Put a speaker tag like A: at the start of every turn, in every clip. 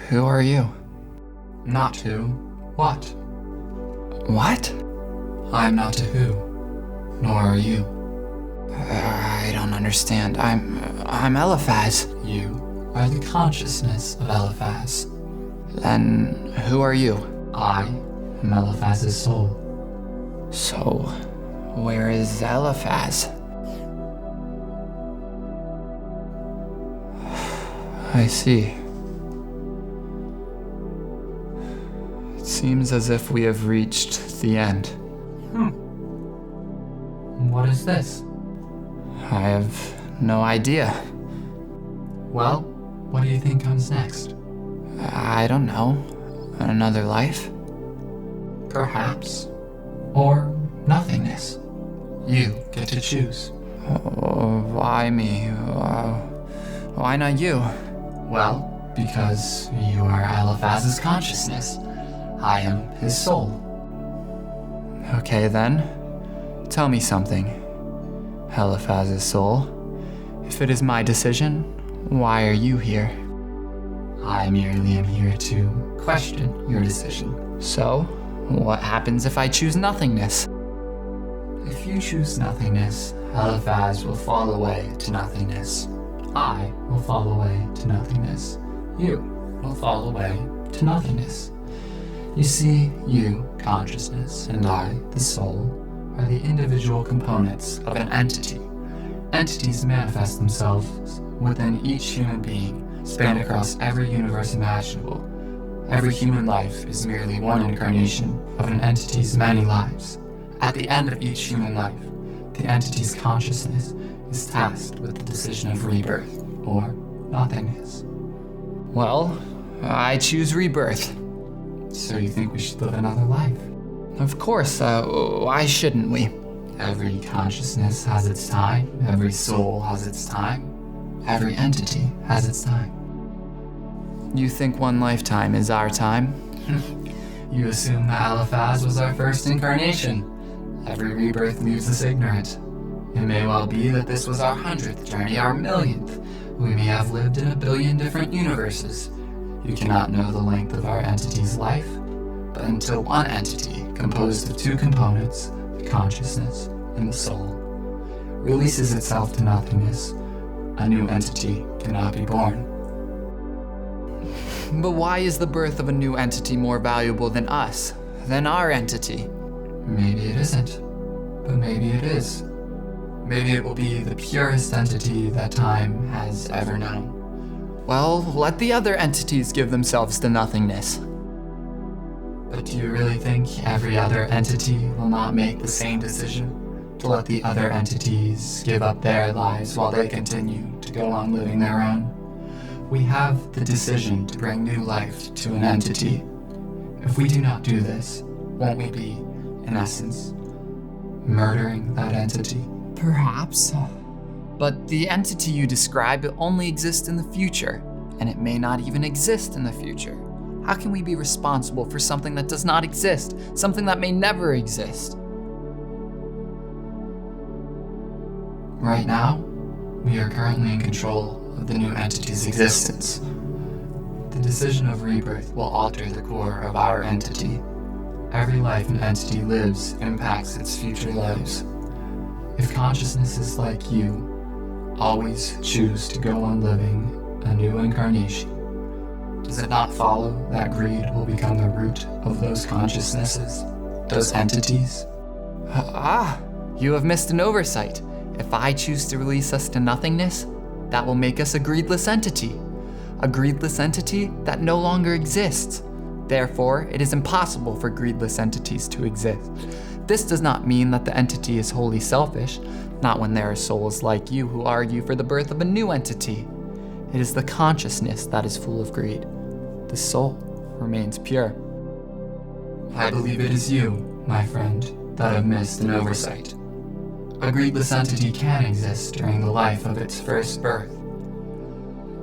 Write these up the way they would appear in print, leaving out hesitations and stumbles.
A: Who are you?
B: Not who. What?
A: What?
B: I'm not a who, nor are you.
A: I don't understand. I'm Eliphaz.
B: You are the consciousness of Eliphaz.
A: Then who are you?
B: I am Eliphaz's soul.
A: So, where is Eliphaz? I see. It seems as if we have reached the end.
B: What is this?
A: I have no idea.
B: Well, what do you think comes next?
A: I don't know. Another life?
B: Perhaps. Or nothingness. You get to choose.
A: Oh, why me? Why not you?
B: Well, because you are Eliphaz's consciousness. I am his soul.
A: Okay then. Tell me something. Eliphaz's soul. If it is my decision, why are you here?
B: I merely am here to question your decision.
A: So, what happens if I choose nothingness?
B: If you choose nothingness, Eliphaz will fall away to nothingness. I will fall away to nothingness. You will fall away to nothingness. You see, you, consciousness, and I, the soul, are the individual components of an entity. Entities manifest themselves within each human being, spanned across every universe imaginable. Every human life is merely one incarnation of an entity's many lives. At the end of each human life, the entity's consciousness is tasked with the decision of rebirth, or nothingness.
A: Well, I choose rebirth.
B: So you think we should live another life?
A: Of course, why shouldn't we?
B: Every consciousness has its time, every soul has its time, every entity has its time.
A: You think one lifetime is our time?
B: You assume that Eliphaz was our first incarnation. Every rebirth leaves us ignorant. It may well be that this was our 100th journey, our 1,000,000th. We may have lived in 1 billion different universes. You cannot know the length of our entity's life, but until one entity, composed of two components, the consciousness and the soul, releases itself to nothingness, a new entity cannot be born.
A: But why is the birth of a new entity more valuable than us, than our entity?
B: Maybe it isn't, but maybe it is. Maybe it will be the purest entity that time has ever known.
A: Well, let the other entities give themselves to nothingness.
B: But do you really think every other entity will not make the same decision to let the other entities give up their lives while they continue to go on living their own? We have the decision to bring new life to an entity. If we do not do this, won't we be, in essence, murdering that entity?
A: Perhaps. But the entity you describe only exists in the future, and it may not even exist in the future. How can we be responsible for something that does not exist, something that may never exist?
B: Right now, we are currently in control of the new entity's existence. The decision of rebirth will alter the core of our entity. Every life an entity lives impacts its future lives. If consciousnesses like you always choose to go on living a new incarnation, does it not follow that greed will become the root of those consciousnesses, those entities?
A: You have missed an oversight. If I choose to release us to nothingness, that will make us a greedless entity. A greedless entity that no longer exists. Therefore, it is impossible for greedless entities to exist. This does not mean that the entity is wholly selfish, not when there are souls like you who argue for the birth of a new entity. It is the consciousness that is full of greed. The soul remains pure.
B: I believe it is you, my friend, that have missed an oversight. A greedless entity can exist during the life of its first birth.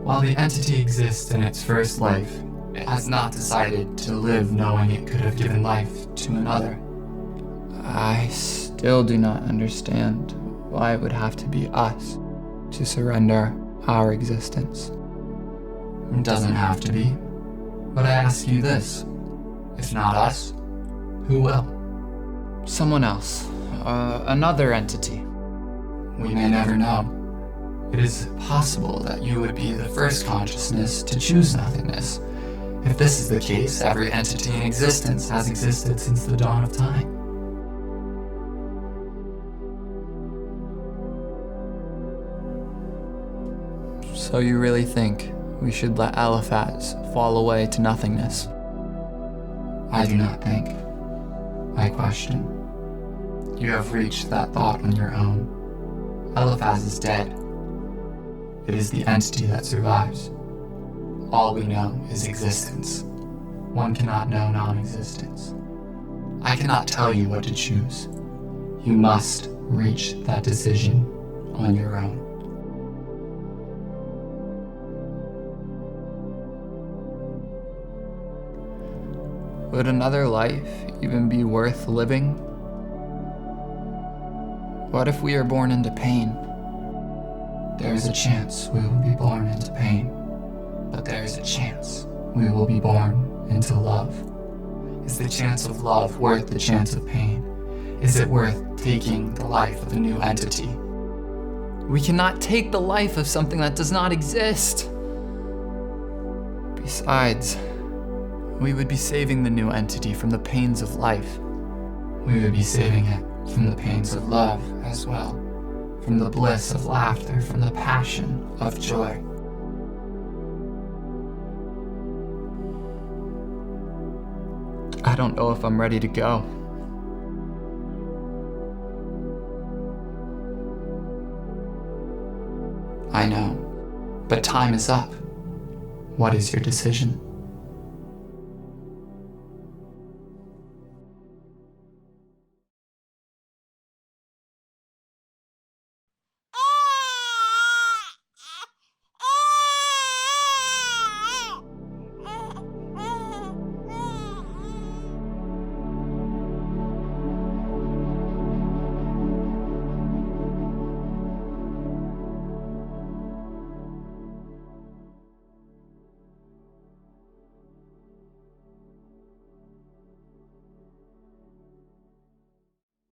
B: While the entity exists in its first life, it has not decided to live knowing it could have given life to another.
A: I still do not understand why it would have to be us to surrender our existence.
B: It doesn't have to be. But I ask you this, if not us, who will?
A: Someone else. Another entity.
B: We may never know. It is possible that you would be the first consciousness to choose nothingness. If this is the case, every entity in existence has existed since the dawn of time.
A: So you really think we should let Eliphaz fall away to nothingness?
B: I do not think. I question. You have reached that thought on your own. Eliphaz is dead. It is the entity that survives. All we know is existence. One cannot know non-existence. I cannot tell you what to choose. You must reach that decision on your own.
A: Would another life even be worth living? What if we are born into pain?
B: There is a chance we will be born into pain, but there is a chance we will be born into love. Is the chance of love worth the chance of pain? Is it worth taking the life of a new entity?
A: We cannot take the life of something that does not exist. Besides, we would be saving the new entity from the pains of life.
B: We would be saving it from the pains of love as well, from the bliss of laughter, from the passion of joy.
A: I don't know if I'm ready to go.
B: I know, but time is up. What is your decision?